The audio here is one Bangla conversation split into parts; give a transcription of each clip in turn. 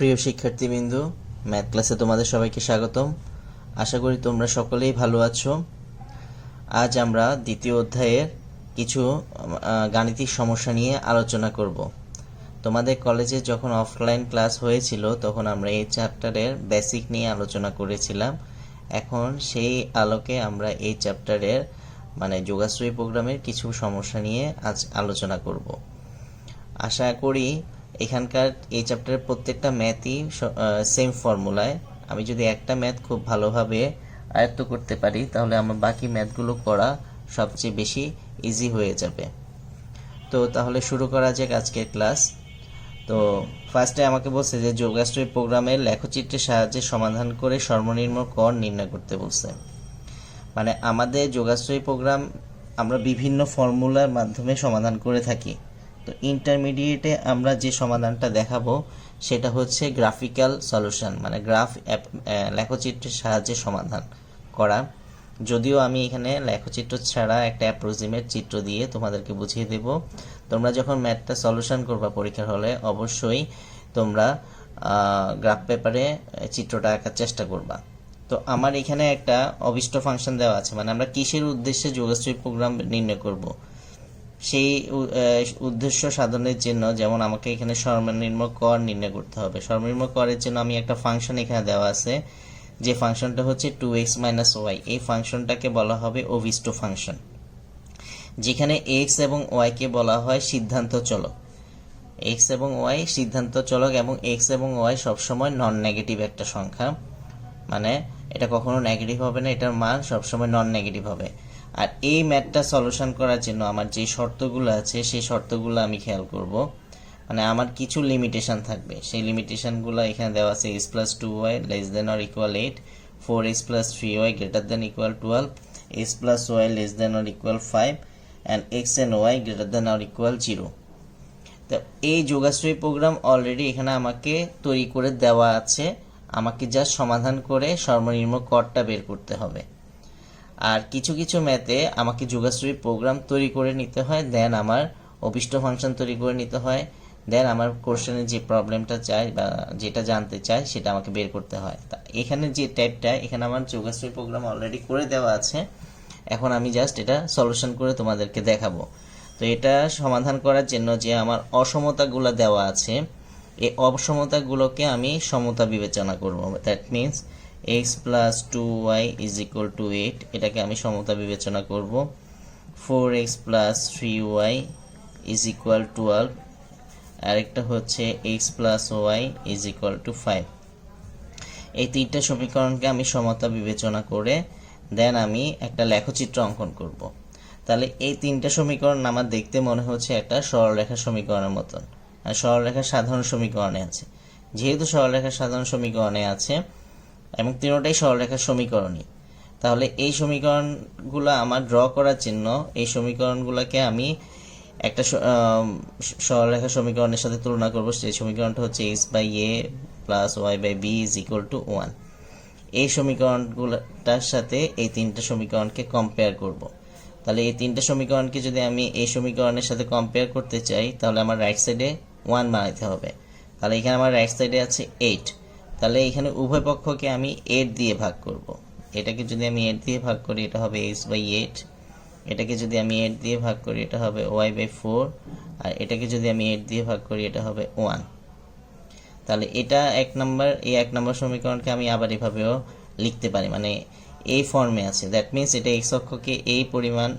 প্রিয় শিক্ষার্থীবৃন্দ, ম্যাথ ক্লাসে তোমাদের সবাইকে স্বাগতম। আশা করি তোমরা সকলেই ভালো আছো। আজ আমরা দ্বিতীয় অধ্যায়ের কিছু গাণিতিক সমস্যা নিয়ে আলোচনা করব। তোমাদের কলেজে যখন অফলাইন ক্লাস হয়েছিল তখন আমরা এই চ্যাপ্টারের বেসিক নিয়ে আলোচনা করেছিলাম। এখন সেই আলোকে আমরা এই চ্যাপ্টারের যোগাশ্রয়ী প্রোগ্রামের কিছু সমস্যা নিয়ে আজ আলোচনা করব। আশা করি এখানকার এই চ্যাপ্টারের প্রত্যেকটা ম্যাথই সেম ফর্মুলায়। আমি যদি একটা ম্যাথ খুব ভালোভাবে আয়ত্ত করতে পারি তাহলে আমার বাকি ম্যাথগুলো করা সবচেয়ে বেশি ইজি হয়ে যাবে। তো তাহলে শুরু করা যাক আজকের ক্লাস। তো ফার্স্টে আমাকে বলছে যে যোগাশ্রয়ী প্রোগ্রামের লেখচিত্রের সাহায্যে সমাধান করে সর্বনিম্ন কর নির্ণয় করতে বলছে। আমাদের যোগাশ্রয়ী প্রোগ্রাম আমরা বিভিন্ন ফর্মুলার মাধ্যমে সমাধান করে থাকি। তো ইন্টারমিডিয়েটে আমরা যে সমাধানটা দেখাবো সেটা হচ্ছে গ্রাফিক্যাল সলিউশন, গ্রাফ লেখচিত্রের সাহায্যে সমাধান করা। যদিও আমি এখানে লেখচিত্র ছাড়া একটা অ্যাপ্রক্সিমেট চিত্র দিয়ে তোমাদেরকে বুঝিয়ে দেব। তোমরা যখন ম্যাথটা সলিউশন করবা পরীক্ষার হলে অবশ্যই তোমরা গ্রাফ পেপারে চিত্রটা আঁকার চেষ্টা করবা। তো আমার এখানে একটা অভিষ্ট ফাংশন দেওয়া আছে, আমরা কিসের উদ্দেশ্যে যোগাশ্রয়ী প্রোগ্রাম নির্ণয় করব সেই উদ্দেশ্য সাধনের জন্য, যেমন আমাকে এখানে সর্বনিম্ন কর নির্ণয় করতে হবে। সর্বনিম্ন করের জন্য আমি একটা ফাংশন এখানে দেওয়া আছে, যে ফাংশনটা হচ্ছে 2x - y। এই ফাংশনটাকে বলা হবে অভিষ্ট ফাংশন, যেখানে x এবং y কে বলা হয় সিদ্ধান্ত চলক। x এবং y সিদ্ধান্ত চলক, এবং x এবং y সবসময় নন নেগেটিভ একটা সংখ্যা, এটা কখনো নেগেটিভ হবে না, এটার মান সবসময় নন নেগেটিভ হবে। আর এই ম্যাথটা সলিউশন করার জন্য আমার যে শর্তগুলো আছে সেই শর্তগুলো আমি খেয়াল করব। আমার কিছু লিমিটেশন থাকবে, সেই লিমিটেশনগুলো এখানে দেওয়া আছে। x + 2y <= 8, 4x + 3y <= 12, x + y <= 5, and x and y <= 0। তো এই যোগাশ্রয়ী প্রোগ্রাম অলরেডি এখানে আমাকে তৈরি করে দেওয়া আছে, আমাকে জাস্ট সমাধান করে সর্বনিম্ন করটা বের করতে হবে। আর কিছু কিছু ম্যাথে আমাকে যোগাশ্রয়ী প্রোগ্রাম তৈরি করে নিতে হয়, দেন আমার অভিষ্ট ফাংশন তৈরি করে নিতে হয়, দেন আমার কোশ্চেনে যে প্রবলেমটা চাই বা যেটা জানতে চাই সেটা আমাকে বের করতে হয়। তা এখানে যে টাইপটা, এখানে আমার যোগাশ্রয়ী প্রোগ্রাম অলরেডি করে দেওয়া আছে, এখন আমি জাস্ট এটা সলিউশন করে তোমাদেরকে দেখাবো। তো এটা সমাধান করার জন্য যে আমার অসমতাগুলো দেওয়া আছে, এই অসমতাগুলোকে আমি সমতা বিবেচনা করব। দ্যাট মিনস x + 2y = 8, এটাকে আমি সমতা বিবেচনা করব। 4x + 3y = 12, আরেকটা হচ্ছে x + y = 5। এই তিনটা সমীকরণকে আমি সমতা বিবেচনা করে দেন আমি একটা লেখচিত্র অঙ্কন করব। তাহলে এই তিনটা সমীকরণ আমার দেখতে মনে হচ্ছে একটা সরলরেখা সমীকরণের মতন, আর সরলরেখা সাধারণ সমীকরণে আছে। যেহেতু সরলরেখা সাধারণ সমীকরণে আছে এবং তিনটাই সরলরেখার সমীকরণই, তাহলে এই সমীকরণগুলো আমার ড্র করার জন্য এই সমীকরণগুলোকে আমি একটা সরলরেখা সমীকরণের সাথে তুলনা করব। সেই সমীকরণটা হচ্ছে x/a + y/b = 1। এই সমীকরণগুলোটার সাথে এই তিনটা সমীকরণকে কম্পেয়ার করব। তাহলে এই তিনটা সমীকরণকে যদি আমি এই সমীকরণের সাথে কম্পেয়ার করতে চাই তাহলে আমার রাইট সাইডে 1 বানাইতে হবে। তাহলে এখানে আমার রাইট সাইডে আছে 8, তাহলে এখানে উভয় পক্ষকে আমি 8 দিয়ে ভাগ করব। এটাকে যদি আমি 8 দিয়ে ভাগ করি এটা হবে x/8, এটাকে যদি আমি 8 দিয়ে ভাগ করি এটা হবে y/4, আর এটাকে যদি আমি 8 দিয়ে ভাগ করি এটা হবে 1। তাহলে এটা এক নম্বর সমীকরণকে আমি আবার এভাবেও লিখতে পারি, এই ফর্মে আছে। দ্যাট মিনস এটা x অক্ষকে এই পরিমাণ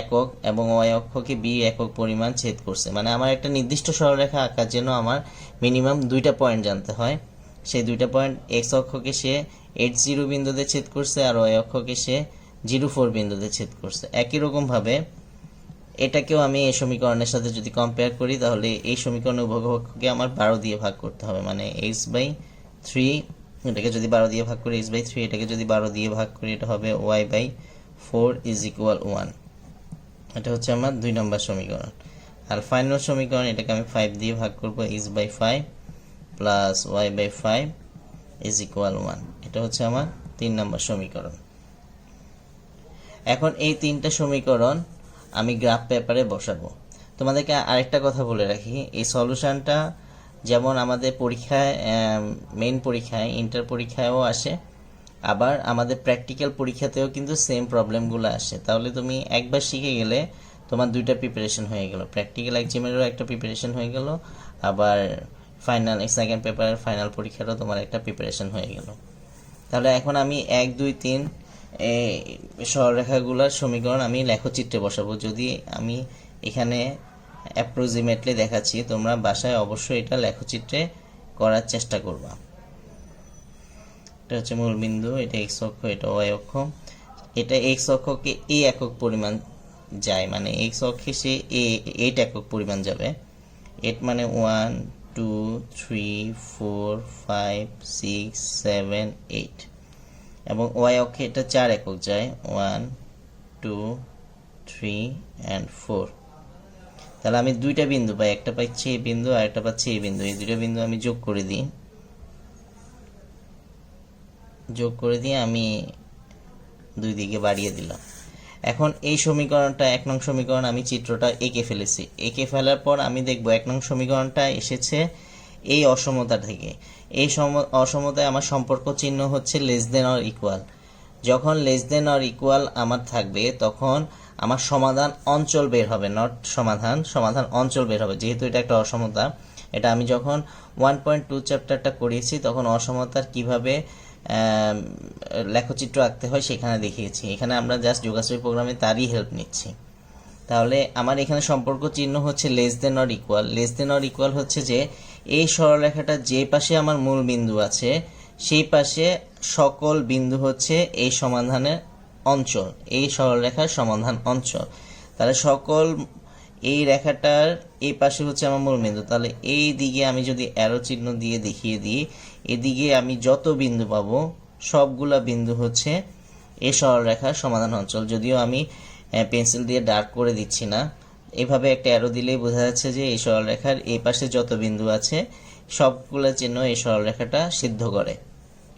একক এবং y অক্ষকে b একক পরিমাণ ছেদ করছে। আমার একটা নির্দিষ্ট সরলরেখা আঁকার জন্য আমার মিনিমাম 2টা পয়েন্ট জানতে হয়। সেই 2টা পয়েন্ট x অক্ষকে সে 80 বিন্দুতে ছেদ করছে, আর y অক্ষকে সে 04 বিন্দুতে ছেদ করছে। একই রকমভাবে এটাকেও আমি এই সমীকরণের সাথে যদি কম্পেয়ার করি তাহলে এই সমীকরণের উভয় পক্ষকে আমার 12 দিয়ে ভাগ করতে হবে, x/3, এটাকে যদি 12 দিয়ে ভাগ করি x/3, এটাকে যদি 12 দিয়ে ভাগ করি এটা হবে y/4 = 1। এটা হচ্ছে আমার 2 নম্বর সমীকরণ। আর ফাইনাল সমীকরণ, এটাকে আমি 5 দিয়ে ভাগ করব, x/5 + y/5 = 1। এটা হচ্ছে আমার 3 নম্বর সমীকরণ। এখন এই তিনটা সমীকরণ আমি গ্রাফ পেপারে বসাবো। তোমাদেরকে আরেকটা কথা বলে রাখি, এই সলিউশনটা যেমন আমাদের পরীক্ষায় মেইন পরীক্ষায় ইন্টার পরীক্ষায়ও আসে, আবার আমাদের প্র্যাকটিক্যাল পরীক্ষাতেও কিন্তু সেম প্রবলেমগুলো আসে। তাহলে তুমি একবার শিখে গেলে তোমার দুইটা প্রিপারেশন হয়ে গেল, প্র্যাকটিক্যাল এক্সামেরও একটা প্রিপারেশন হয়ে গেল, আবার ফাইনাল সেকেন্ড পেপারের ফাইনাল পরীক্ষারও তোমার একটা প্রিপারেশন হয়ে গেল। তাহলে এখন আমি 1 2 3 এই সরলরেখাগুলোর সমীকরণ আমি লেখচিত্রে বসাবো। যদি আমি এখানে অ্যাপ্রক্সিমেটলি দেখাচ্ছি, তোমরা বাসায় অবশ্যই এটা লেখচিত্রে করার চেষ্টা করবা। এটা হচ্ছে মূলবিন্দু, এটা এক্স অক্ষ, এটা ওয়াই অক্ষ। এটা এক্স অক্ষকে এ একক পরিমাণ যায়, মানে এক্স অক্ষে সে 8 একক পরিমাণ যাবে। 8 মানে 1 2 3 4 5 6 7 8, এবং ওয়াই অক্ষে এটা 4 একক যায়, 1 2 3 and 4। তাহলে আমি দুইটা বিন্দু পাই, একটা পাচ্ছি এই বিন্দু আর একটা পাচ্ছি এই বিন্দু। এই দুইটা বিন্দু আমি যোগ করে দিই, আমি দুই দিকে বাড়িয়ে দিলাম। এখন এই সমীকরণটা 1 নং সমীকরণ আমি চিত্রটা এঁকে ফেলেছি। এঁকে ফেলার পর আমি দেখব 1 নং সমীকরণটা এসেছে এই অসমতা থেকে। এই অসমতায় আমার সম্পর্ক চিহ্ন হচ্ছে লেস দেন অর ইকুয়াল। যখন লেস দেন অর ইকুয়াল আমার থাকবে তখন আমার সমাধান অঞ্চল বের হবে, নট সমাধান অঞ্চল বের হবে। যেহেতু এটা একটা অসমতা, এটা আমি যখন 1.2 চ্যাপ্টারটা করিয়েছি তখন অসমতার কিভাবে লেখচিত্র আঁকতে হয় সেখানে দেখিয়েছি। এখানে আমরা জাস্ট যোগাশ্রী প্রোগ্রামে তারই হেল্প নিচ্ছি। তাহলে আমার এখানে সম্পর্ক চিহ্ন হচ্ছে less than or equal. Less than or equal হচ্ছে যে এই সরলরেখাটা যে পাশে আমার মূল বিন্দু আছে সেই পাশে সকল বিন্দু হচ্ছে এই সমাধানের অঞ্চল, এই সরলরেখার সমাধান অঞ্চল। তাহলে সকল এই রেখাটার এই পাশে হচ্ছে আমার মূল বিন্দু। তাহলে এই দিকে আমি যদি অ্যারো চিহ্ন দিয়ে দেখিয়ে দিই, এদিকে আমি যত বিন্দু পাবো সবগুলা বিন্দু হচ্ছে এই সরলরেখার সমাধান অঞ্চল। যদিও আমি পেন্সিল দিয়ে ডার্ক করে দিচ্ছি না, এভাবে একটা অ্যারো দিলেই বোঝা যাচ্ছে যে এই সরলরেখার এই পাশে যত বিন্দু আছে সবগুলা চিহ্ন এই সরলরেখাটা সিদ্ধ করে,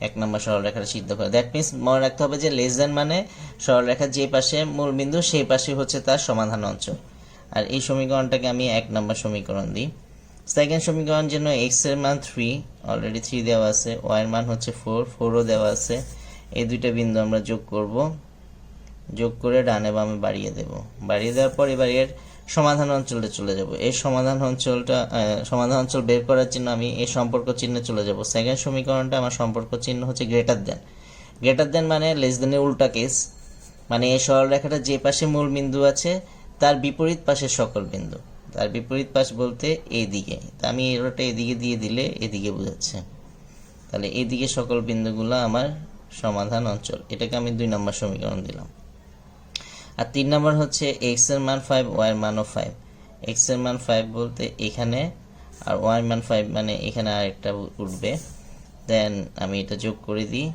1 নম্বর সরলরেখাটা সিদ্ধ করে। দ্যাট মিনস মনে রাখতে হবে যে লেস দেন মানে সরলরেখার যে পাশে মূল বিন্দু সেই পাশে হচ্ছে তার সমাধান অঞ্চল। আর এই সমীকরণটাকে আমি 1 নম্বর সমীকরণ দিই। সেকেন্ড সমীকরণ জন্য এক্স এর মান 3, অলরেডি 3 দেওয়া আছে, ওয়াই এর মান হচ্ছে 4ও দেওয়া আছে। এই দুইটা বিন্দু আমরা যোগ করব, যোগ করে ডানে বামে বাড়িয়ে দেব। বাড়িয়ে দেওয়ার পর এবার এর সমাধান অঞ্চলে চলে যাব। এই সমাধান অঞ্চল বের করার জন্য আমি এই সম্পর্ক চিহ্নে চলে যাব। সেকেন্ড সমীকরণটা আমার সম্পর্ক চিহ্ন হচ্ছে গ্রেটার দেন মানে লেস দেনের উল্টা কেস, মানে এই সরলরেখাটা যে পাশে মূল বিন্দু আছে তার বিপরীত পাশের সকল বিন্দু। তার বিপরীত পাশ বলতে এইদিকে, তা আমি এরোটা এদিকে দিয়ে দিলে এদিকে বোঝাচ্ছে। তাহলে এইদিকে সকল বিন্দুগুলো আমার সমাধান অঞ্চল। এটাকে আমি 2 নম্বর সমীকরণ দিলাম। আর 3 নম্বর হচ্ছে এক্স এর মান 5, ওয়াই এর মানও 5। এক্স এর মান 5 বলতে এখানে, আর ওয়াই এর মান 5 মানে এখানে আরেকটা উঠবে। দেন আমি এটা যোগ করে দিই,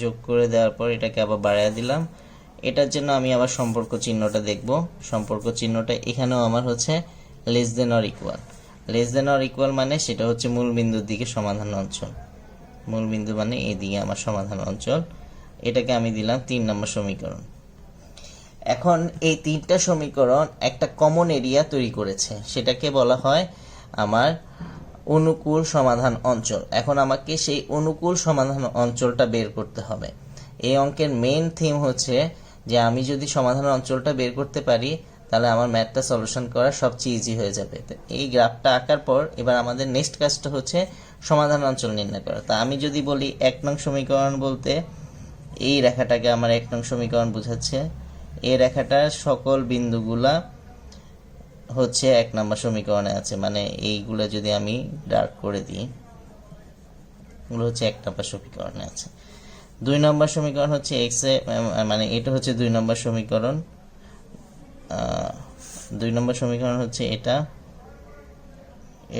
যোগ করে দেওয়ার পর এটাকে আবার বাড়ায় দিলাম। এটার জন্য আমি আবার সম্পর্ক চিহ্নটা দেখব। সম্পর্ক চিহ্নটা এখানেও আমার হচ্ছে less than or equal. Less than or equal মানে সেটা হচ্ছে মূল বিন্দুর দিকে সমাধান অঞ্চল। মূল বিন্দু মানে এইদিকে আমার সমাধান অঞ্চল। এটাকে আমি দিলাম 3 নম্বর সমীকরণ। এখন এই 3টা সমীকরণ একটা কমন এরিয়া তৈরি করেছে, সেটাকে বলা হয় আমার অনুকূল সমাধান অঞ্চল। এখন আমাকে সেই অনুকূল সমাধান অঞ্চলটা বের করতে হবে। এই অঙ্কের মেইন থিম হচ্ছে যে আমি যদি সমাধান অঞ্চলটা বের করতে পারি তাহলে আমার ম্যাথটা সলিউশন করা সবচেয়ে ইজি হয়ে যাবে। তো এই গ্রাফটা আঁকার পর এবার আমাদের নেক্সট কাজটা হচ্ছে সমাধান অঞ্চল নির্ণয় করা। তা আমি যদি বলি 1 নং সমীকরণ বলতে এই রেখাটাকে আমার 1 নং সমীকরণ বোঝাচ্ছে। এই রেখাটার সকল বিন্দুগুলা হচ্ছে 1 নম্বর সমীকরণে আছে, মানে এইগুলো যদি আমি ডার্ক করে দিই এগুলো হচ্ছে 1 নম্বর সমীকরণে আছে। 2 নম্বর সমীকরণ হচ্ছে এক্স এ, মানে এটা হচ্ছে 2 নম্বর সমীকরণ। 2 নম্বর সমীকরণ হচ্ছে এটা,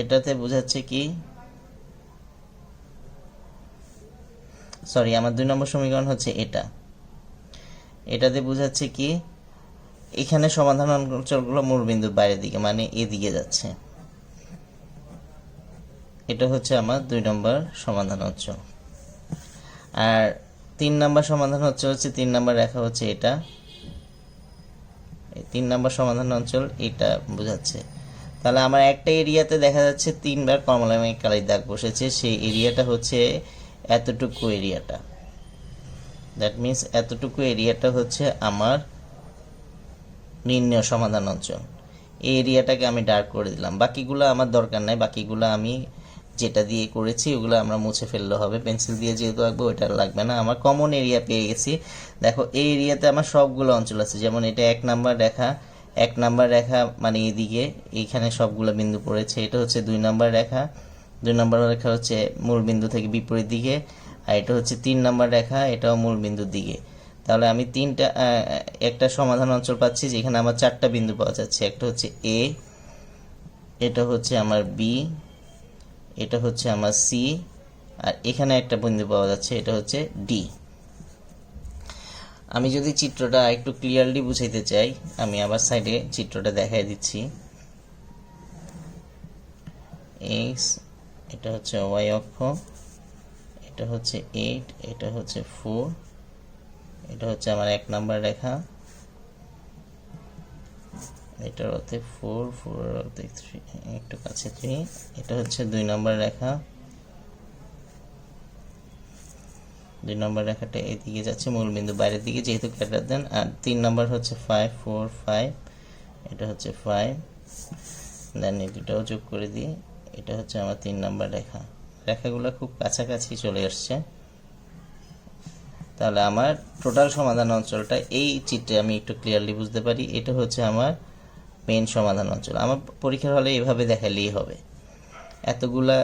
এটাতে বোঝাচ্ছে কি, সরি আমার 2 নম্বর সমীকরণ হচ্ছে এটা, এটাতে বোঝাচ্ছে কি এখানে সমাধান অঞ্চলগুলো মূল বিন্দুর বাইরের দিকে মানে এদিকে যাচ্ছে। এটা হচ্ছে আমার 2 নম্বর সমাধান অঞ্চল। আর 3 নম্বর সমাধান হচ্ছে 3 নম্বর রেখা হচ্ছে এটা, 3 নম্বর সমাধান অঞ্চল এটা বোঝাচ্ছে। তাহলে আমার একটা এরিয়াতে দেখা যাচ্ছে 3বার কমলা রঙের কালির দাগ বসেছে, সেই এরিয়াটা হচ্ছে এতটুকু এরিয়াটা। দ্যাট মিন্স এতটুকু এরিয়াটা হচ্ছে আমার নির্ণয় সমাধান অঞ্চল। এই এরিয়াটাকে আমি ডার্ক করে দিলাম, বাকিগুলো আমার দরকার নাই, বাকিগুলো আমি যেটা দিয়ে করেছি ওগুলো আমরা মুছে ফেললে হবে, পেন্সিল দিয়ে যেহেতু আঁকবো ওইটা লাগবে না। আমার কমন এরিয়া পেয়ে গেছি। দেখো এই এরিয়াতে আমার সবগুলো অঞ্চল আছে, যেমন এটা 1 নাম্বার রেখা, 1 নাম্বার রেখা মানে এদিকে এইখানে সবগুলো বিন্দু পড়েছে। এটা হচ্ছে 2 নাম্বার রেখা, 2 নাম্বার রেখা হচ্ছে মূল বিন্দু থেকে বিপরীত দিকে, আর এটা হচ্ছে 3 নাম্বার রেখা, এটাও মূল বিন্দুর দিকে। তাহলে আমি একটা সমাধান অঞ্চল পাচ্ছি যেখানে আমার 4টা বিন্দু পাওয়া যাচ্ছে। একটা হচ্ছে এ, এটা হচ্ছে আমার বি, এটা হচ্ছে আমার সি, আর এখানে একটা বিন্দু পাওয়া যাচ্ছে, এটা হচ্ছে ডি। আমি যদি চিত্রটা একটু ক্লিয়ারলি বুঝাইতে চাই, আমি আবার সাইডে চিত্রটা দেখাই দিচ্ছি। এক্স, এটা হচ্ছে ওয়াই অক্ষ, এটা হচ্ছে 8, এটা হচ্ছে 4, এটা হচ্ছে আমার 1 নাম্বার রেখা, এটার অর্থে 4, 4 এর অর্থে 3, একটু কাছে 3, এটা হচ্ছে 2 নাম্বার রেখা, 2 নাম্বার রেখাটা এদিকে যাচ্ছে, মূল বিন্দু বাইরের দিকে যেহেতু গ্রেটার দেন। আর 3 নাম্বার হচ্ছে 5, 4, 5, এটা হচ্ছে 5, দেন এই দুটাও যোগ করে দিই, এটা হচ্ছে আমার 3 নাম্বার রেখা। রেখাগুলো খুব কাছাকাছি চলে আসছে। তাহলে আমার টোটাল সমাধান অঞ্চলটা এই চিত্রে আমি একটু ক্লিয়ারলি বুঝতে পারি। এটা হচ্ছে আমার মেইন সমাধান অঞ্চল। আমার পরীক্ষার হলে এভাবে দেখালেই হবে, এতগুলা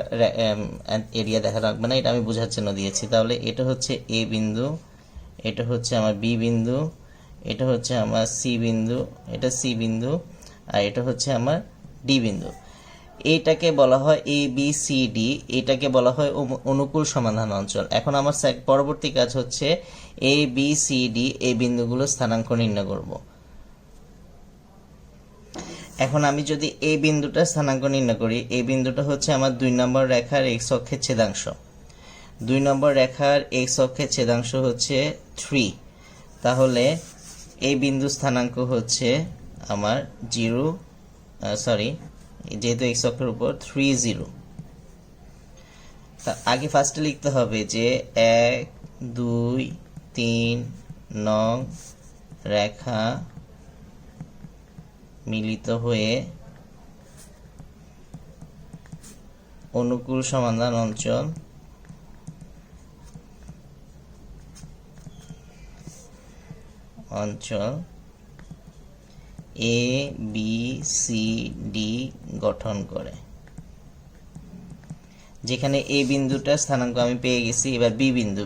এরিয়া দেখা লাগবে না, এটা আমি বোঝার জন্য দিয়েছি। তাহলে এটা হচ্ছে এ বিন্দু, এটা হচ্ছে আমার বি বিন্দু, এটা হচ্ছে আমার সি বিন্দু, এটা সি বিন্দু, আর এটা হচ্ছে আমার ডি বিন্দু। এইটাকে বলা হয় এ বি সি ডি, এটাকে বলা হয় অনুকূল সমাধান অঞ্চল। এখন আমার পরবর্তী কাজ হচ্ছে এ বি সি ডি এই বিন্দুগুলো স্থানাঙ্ক নির্ণয় করব। এখন আমি যদি এই বিন্দুটা স্থানাঙ্ক নির্ণয় করি, এই বিন্দুটা হচ্ছে আমার 2 নম্বর রেখার এক্স অক্ষের ছেদাংশ। 2 নম্বর রেখার এক্স অক্ষের ছেদাংশ হচ্ছে 3। তাহলে এই বিন্দু স্থানাঙ্ক হচ্ছে আমার 0, যেহেতু এক্স অক্ষের উপর 30। তা আগে ফার্স্টে লিখতে হবে যে 1, 2, 3 নং রেখা মিলিত হয়ে অনুকূল সমাধান অঞ্চল এ বি সি ডি গঠন করে। যেখানে এ বিন্দুটা স্থানাঙ্ক আমি পেয়ে গেছি। এবার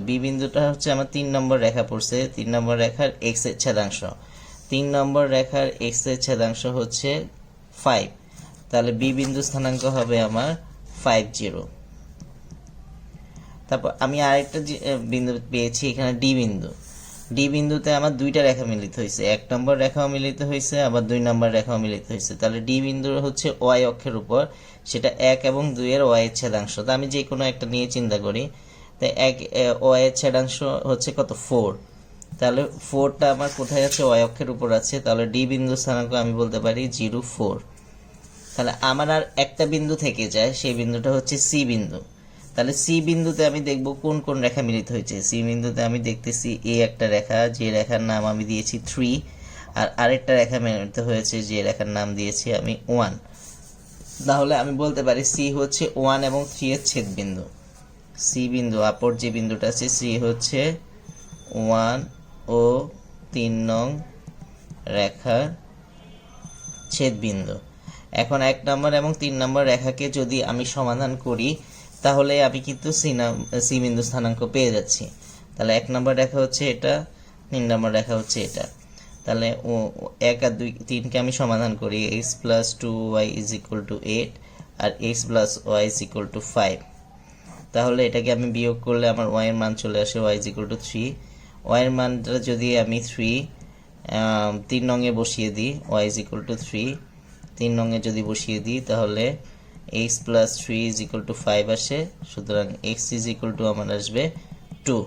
বি বিন্দুটা হচ্ছে আমার 3 নম্বর রেখা পড়ছে, 3 নম্বর রেখার এক্স এর ছেদাংশ। 3 নম্বর রেখার এক্স এর ছেদাংশ হচ্ছে 5। তাহলে বি বিন্দু স্থানাঙ্ক হবে আমার 50। তারপর আমি আরেকটা বিন্দু পেয়েছি এখানে ডি বিন্দু। ডি বিন্দুতে আমার 2টা রেখা মিলিত হয়েছে, 1 নম্বর রেখাও মিলিত হয়েছে, আবার 2 নম্বর রেখাও মিলিত হয়েছে। তাহলে ডি বিন্দু হচ্ছে ওয়াই অক্ষের উপর, সেটা 1 এবং 2 এর ওয়াই এর ছেদাংশ। তো আমি যে কোনো একটা নিয়ে চিন্তা করি, তাই 1 ওয়াই এর ছেদাংশ হচ্ছে কত 4। তাহলে 4টা আমার কোথায় আছে, ওয়াই অক্ষের উপর আছে। তাহলে ডি বিন্দু স্থানাঙ্ক আমি বলতে পারি 0, 4। তাহলে আমার আর একটা বিন্দু থেকে যায়, সেই বিন্দুটা হচ্ছে সি বিন্দু। তাহলে সি বিন্দুতে আমি দেখব কোন কোন রেখা মিলিত হয়েছে। সি বিন্দুতে আমি দেখতেছি এ একটা রেখা, যে রেখার নাম আমি দিয়েছি 3, আর আরেকটা রেখা মিলিত হয়েছে যে রেখার নাম দিয়েছি আমি 1। তাহলে আমি বলতে পারি সি হচ্ছে 1 এবং 3 এর ছেদ বিন্দু। সি বিন্দু অপর যে বিন্দুটা আছে, সি হচ্ছে 1 ও 3 নং রেখার ছেদ বিন্দু। এখন 1 নম্বর এবং 3 নম্বর রেখাকে যদি আমি সমাধান করি, তাহলে আমি কিন্তু সি বিন্দু স্থানাঙ্ক পেয়ে যাচ্ছি। তাহলে 1 নম্বর রেখা হচ্ছে এটা, 3 নম্বর রেখা হচ্ছে এটা। তাহলে 1 আর 2, 3কে আমি সমাধান করি, x + 2y = 8 আর x + y = 5। তাহলে এটাকে আমি বিয়োগ করলে আমার y এর মান চলে আসে y = 3। y এর মানটা যদি আমি 3 নংয়ে বসিয়ে দিই, y = 3 3 নংয়ে যদি বসিয়ে দিই, তাহলে x + 3 = 5 আসে। সুতরাং x = আমার আসবে 2।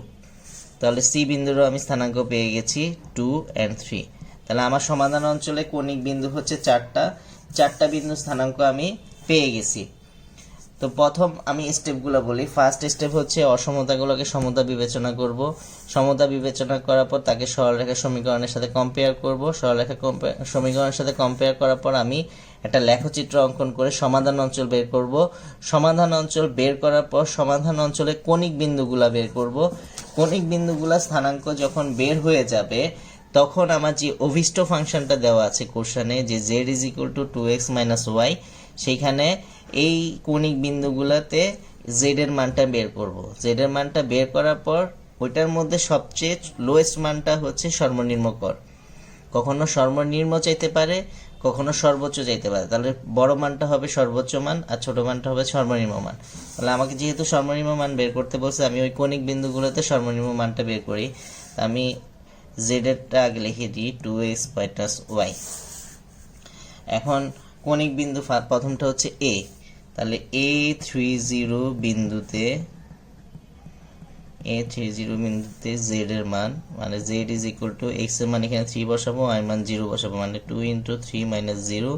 তাহলে সি বিন্দুরও আমি স্থানাঙ্ক পেয়ে গেছি 2 and 3। তাহলে আমার সমাধান অঞ্চলে কৌণিক বিন্দু হচ্ছে 4টা বিন্দু স্থানাঙ্ক আমি পেয়ে গেছি। তো প্রথম আমি স্টেপগুলো বলি। ফার্স্ট স্টেপ হচ্ছে অসমতাগুলোকে সমতা বিবেচনা করব। সমতা বিবেচনা করার পর তাকে সরলরেখা সমীকরণের সাথে কম্পেয়ার করব। সরলরেখা সমীকরণের সাথে কম্পেয়ার করার পর আমি একটা লেখচিত্র অঙ্কন করে সমাধান অঞ্চল বের করব। সমাধান অঞ্চল বের করার পর সমাধান অঞ্চলে কৌণিক বিন্দুগুলা বের করব। কৌণিক বিন্দুগুলা স্থানাঙ্ক যখন বের হয়ে যাবে তখন আমার যে অভিষ্ট ফাংশনটা দেওয়া আছে কোশ্চেনে, যে z = 2x - y, সেইখানে এই কৌণিক বিন্দুগুলোতে z এর মানটা বের করব। z এর মানটা বের করার পর ওইটার মধ্যে সবচেয়ে লোয়েস্ট মানটা হচ্ছে সর্বনিম্ন কর। কখনো সর্বনিম্ন চাইতে পারে, কখনো সর্বোচ্চ চাইতে পারে। তাহলে বড় মানটা হবে সর্বোচ্চ মান আর ছোট মানটা হবে সর্বনিম্ন মান। তাহলে আমাকে যেহেতু সর্বনিম্ন মান বের করতে বলছে, আমি ওই কৌণিক বিন্দুগুলোতে সর্বনিম্ন মানটা বের করি। আমি z এরটা আগে লিখে দিই 2x - y। এখন কৌণিক বিন্দু প্রথমটা হচ্ছে a, তাহলে A30 বিন্দুতে z এর মান, মানে z = x এর মান এখানে 3 বসাবো, y এর মান 0 বসাবো, মানে 2 × 3 - 0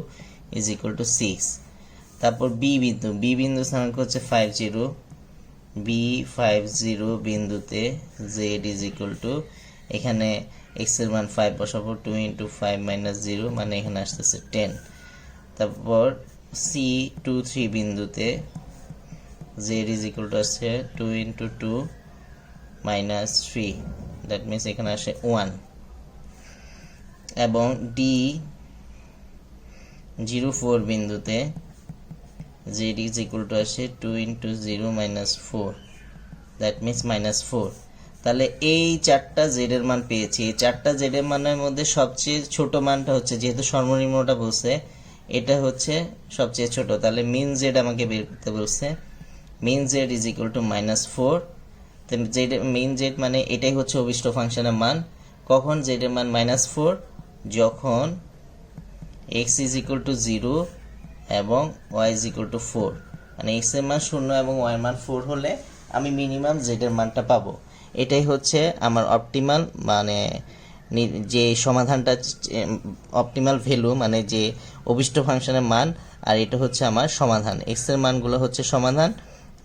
= 6। তারপর b বিন্দু স্থানাঙ্ক হচ্ছে 50, B50 বিন্দুতে z = এখানে x এর মান 5 বসাবো, 2 × 5 - 0, মানে এখানে আসতেছে 10। তারপর C23 বিন্দুতে z = আসছে 2 × 2 - 3, দ্যাট মিনস এখানে আসে 1। এবং D04 বিন্দুতে z = আসে 2 × 0 - 4, দ্যাট মিনস -4। তাহলে এই 4টা z এর মান পেয়েছি। এই 4টা z এর মানের মধ্যে সবচেয়ে ছোট মানটা হচ্ছে, যেহেতু সর্বনিম্নটা বলছে, এটা হচ্ছে সবচেয়ে ছোট। তাহলে মিন z আমাকে বের করতে বলছে। মিন z = -4। মিন z মানে এটাই হচ্ছে অভিষ্ট ফাংশনের মান। কখন z এর মান -4? যখন x = 0 এবং y = 4, মানে x এর মান 0 এবং y এর মান 4 হলে আমি মিনিমাম z এর মানটা পাবো। এটাই হচ্ছে আমার অপটিমাল, মানে যে সমাধানটা অপটিমাল ভ্যালু, মানে যে অভিষ্ট ফাংশনের মান, আর এটা হচ্ছে আমার সমাধান। এক্স এর মানগুলো হচ্ছে সমাধান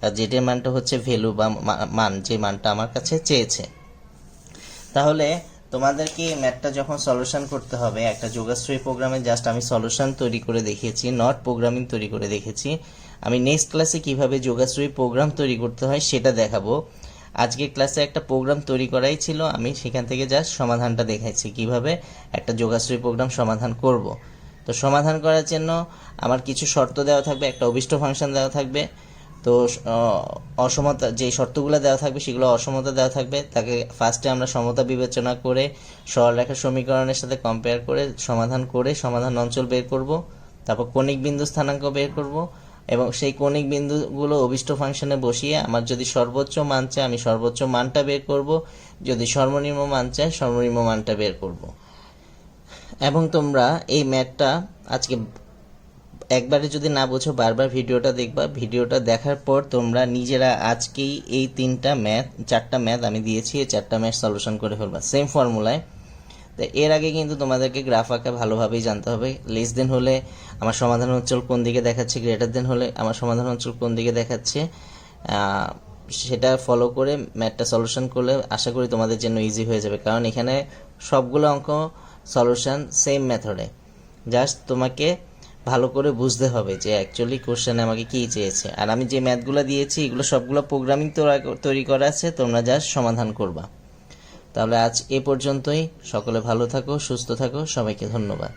আর জেড এর মানটা হচ্ছে ভ্যালু বা মান, যে মানটা আমার কাছে চেয়েছে। তাহলে তোমাদেরকে ম্যাথটা যখন সলিউশন করতে হবে, একটা যোগাশ্রয়ী প্রোগ্রামে জাস্ট আমি সলিউশন তৈরি করে দেখিয়েছি, নট প্রোগ্রামিং তৈরি করে দেখেছি। আমি নেক্সট ক্লাসে কিভাবে যোগাশ্রয়ী প্রোগ্রাম তৈরি করতে হয় সেটা দেখাবো। আজকের ক্লাসে একটা প্রোগ্রাম তৈরি করাই ছিল, আমি সেখান থেকে জাস্ট সমাধানটা দেখাচ্ছি কিভাবে একটা যোগাশ্রয়ী প্রোগ্রাম সমাধান করব। তো সমাধান করার জন্য আমার কিছু শর্ত দেওয়া থাকবে, একটা অভিষ্ট ফাংশন দেওয়া থাকবে। তো অসমতা, যে শর্তগুলো দেওয়া থাকবে সেগুলো অসমতা দেওয়া থাকবে। তাকে ফার্স্টে আমরা সমতা বিবেচনা করে সরলরেখা সমীকরণের সাথে কম্পেয়ার করে সমাধান অঞ্চল বের করব। তারপর কৌণিক বিন্দু স্থানাঙ্ক বের করব এবং সেই কৌণিক বিন্দুগুলো অভিষ্ট ফাংশনে বসিয়ে আমার যদি সর্বোচ্চ মান চাই আমি সর্বোচ্চ মানটা বের করব, যদি সর্বনিম্ন মান চাই সর্বনিম্ন মানটা বের করব। এবং তোমরা এই ম্যাথটা আজকে একবারে যদি না বোঝো বারবার ভিডিওটা দেখবা। ভিডিওটা দেখার পর তোমরা নিজেরা আজকেই এই 4টা ম্যাথ আমি দিয়েছি, এই 4টা ম্যাথ সলিউশন করে ফেলবা সেম ফর্মুলায়। তো এর আগে কিন্তু তোমাদেরকে গ্রাফ আঁকা ভালোভাবেই জানতে হবে। লেস দেন হলে আমার সমাধান অঞ্চল কোন দিকে দেখাচ্ছে, গ্রেটার দেন হলে আমার সমাধান অঞ্চল কোন দিকে দেখাচ্ছে, সেটা ফলো করে ম্যাথটা সলিউশন করলে আশা করি তোমাদের জন্য ইজি হয়ে যাবে। কারণ এখানে সবগুলো অঙ্ক সলিউশন সেম মেথডে। জাস্ট তোমাকে ভালো করে বুঝতে হবে যে অ্যাকচুয়ালি কোশ্চেনে আমাকে কী চেয়েছে। আর আমি যে ম্যাথগুলো দিয়েছি এগুলো সবগুলো প্রোগ্রামিং তৈরি করা আছে, তোমরা জাস্ট সমাধান করবা। তাহলে আজ এ পর্যন্তই। সকলে ভালো থাকো, সুস্থ থাকো, সবাইকে ধন্যবাদ।